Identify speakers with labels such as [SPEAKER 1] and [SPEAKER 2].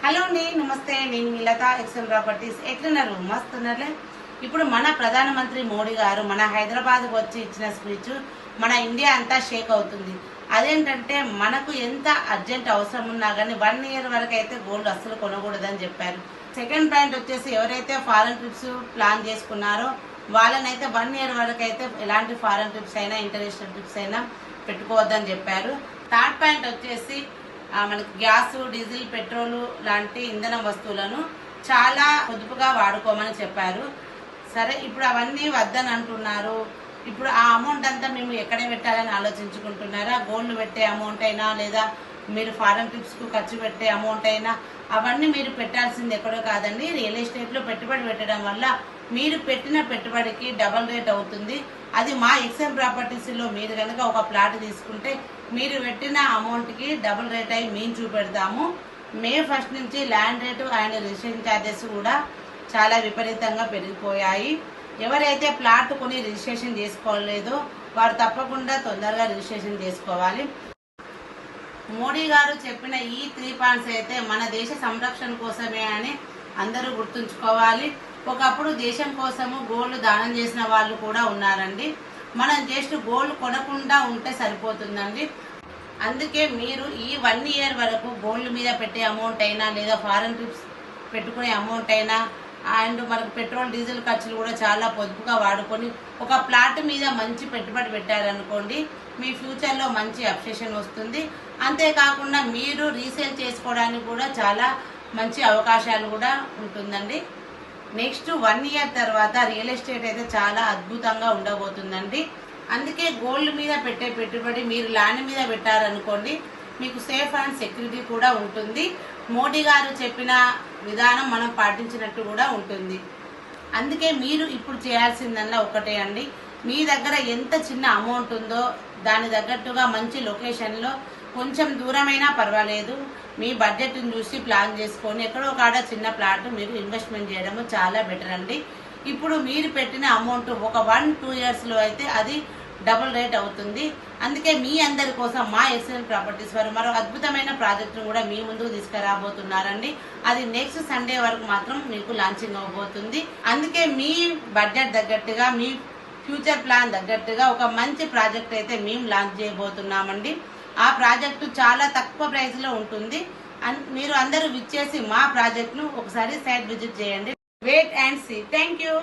[SPEAKER 1] Hello అండి, నమస్తే. నేను మిలతా ఎక్సెల్ ప్రాపర్టీస్. ఎట్లున్నారు? మస్తున్నట్లే. ఇప్పుడు మన ప్రధానమంత్రి మోడీ గారు మన హైదరాబాద్కు వచ్చి ఇచ్చిన స్పీచ్ మన ఇండియా అంతా షేక్ అవుతుంది. అదేంటంటే మనకు ఎంత అర్జెంట్ అవసరం ఉన్నా కానీ 1 year వరకు అయితే గోల్డ్ అస్సలు కొనకూడదని చెప్పారు. సెకండ్ పాయింట్ వచ్చేసి ఎవరైతే ఫారెన్ ట్రిప్స్ ప్లాన్ చేసుకున్నారో వాళ్ళనైతే 1 year వరకు అయితే ఎలాంటి ఫారెన్ ట్రిప్స్ అయినా ఇంటర్నేషనల్ ట్రిప్స్ అయినా పెట్టుకోవద్దని చెప్పారు. థర్డ్ పాయింట్ వచ్చేసి మనకి గ్యాస్, డీజిల్, పెట్రోల్ లాంటి ఇంధన వస్తువులను చాలా పొదుపుగా వాడుకోమని చెప్పారు. సరే, ఇప్పుడు అవన్నీ వద్దని అంటున్నారు. ఇప్పుడు ఆ అమౌంట్ అంతా మేము ఎక్కడ పెట్టాలని ఆలోచించుకుంటున్నారా? గోల్డ్ పెట్టే అమౌంట్ అయినా లేదా మీరు ఫారెన్ ట్రిప్స్కు ఖర్చు పెట్టే అమౌంట్ అయినా అవన్నీ మీరు పెట్టాల్సింది ఎక్కడో కాదండి, రియల్ ఎస్టేట్లో పెట్టుబడి పెట్టడం వల్ల మీరు పెట్టిన పెట్టుబడికి డబల్ రేట్ అవుతుంది. అది మా ఎక్స్ఎం ప్రాపర్టీస్లో మీరు కనుక ఒక ప్లాట్ తీసుకుంటే మీరు పెట్టిన అమౌంట్కి డబుల్ రేట్ అయి మేము చూపెడతాము. May 1st నుంచి land rate and registration charges కూడా చాలా విపరీతంగా పెరిగిపోయాయి. ఎవరైతే ప్లాట్ కొని రిజిస్ట్రేషన్ చేసుకోలేదో వారు తప్పకుండా తొందరగా రిజిస్ట్రేషన్ చేసుకోవాలి. మోడీ గారు చెప్పిన ఈ 3 పాయింట్స్ అయితే మన దేశ సంరక్షణ కోసమే అని అందరూ గుర్తుంచుకోవాలి. ఒకప్పుడు దేశం కోసము గోల్డ్ దానం చేసిన వాళ్ళు కూడా ఉన్నారండి. మనం జస్ట్ గోల్డ్ కొనకుండా ఉంటే సరిపోతుందండి. అందుకే మీరు ఈ 1 year వరకు గోల్డ్ మీద పెట్టే అమౌంట్ అయినా లేదా ఫారెన్ ట్రిప్స్ పెట్టుకునే అమౌంట్ అయినా అండ్ మనకు పెట్రోల్, డీజిల్ ఖర్చులు కూడా చాలా పొదుపుగా వాడుకొని ఒక ప్లాట్ మీద మంచి పెట్టుబడి పెట్టారనుకోండి, మీ ఫ్యూచర్లో మంచి అప్సెషన్ వస్తుంది. అంతేకాకుండా మీరు రీసేల్ చేసుకోవడానికి కూడా చాలా మంచి అవకాశాలు కూడా ఉంటుందండి. నెక్స్ట్ 1 year తర్వాత రియల్ ఎస్టేట్ అయితే చాలా అద్భుతంగా ఉండబోతుందండి. అందుకే గోల్డ్ మీద పెట్టే పెట్టుబడి మీరు ల్యాండ్ మీద పెట్టారనుకోండి, మీకు సేఫ్ అండ్ సెక్యూరిటీ కూడా ఉంటుంది. మోడీ గారు చెప్పిన విధానం మనం పాటించినట్టు కూడా ఉంటుంది. అందుకే మీరు ఇప్పుడు చేయాల్సిందల్లా ఒకటే అండి, మీ దగ్గర ఎంత చిన్న అమౌంట్ ఉందో దాని తగ్గట్టుగా మంచి లొకేషన్లో కొంచెం దూరమైనా పర్వాలేదు, మీ బడ్జెట్ని చూసి ప్లాన్ చేసుకొని ఎక్కడో కాడ చిన్న ప్లాట్ మీరు ఇన్వెస్ట్మెంట్ చేయడము చాలా బెటర్ అండి. ఇప్పుడు మీరు పెట్టిన అమౌంట్ ఒక 1-2 yearsలో అయితే అది డబుల్ రేట్ అవుతుంది. అందుకే మీ అందరి కోసం మా ఎక్సలెంట్ ప్రాపర్టీస్ వారు మరో అద్భుతమైన ప్రాజెక్టును కూడా మీ ముందుకు తీసుకురాబోతున్నారండి. అది నెక్స్ట్ సండే వరకు మాత్రం మీకు లాంచింగ్ అవబోతుంది. అందుకే మీ బడ్జెట్ తగ్గట్టుగా మీ ఫ్యూచర్ ప్లాన్ తగ్గట్టుగా ఒక మంచి ప్రాజెక్ట్ అయితే మేము లాంచ్ చేయబోతున్నామండి. ఆ ప్రాజెక్టు చాలా తక్కువ ప్రైస్లో ఉంటుంది. మీరు అందరూ విచ్చేసి మా ప్రాజెక్ట్ను ఒకసారి సైట్ విజిట్ చేయండి. Wait and see. Thank you.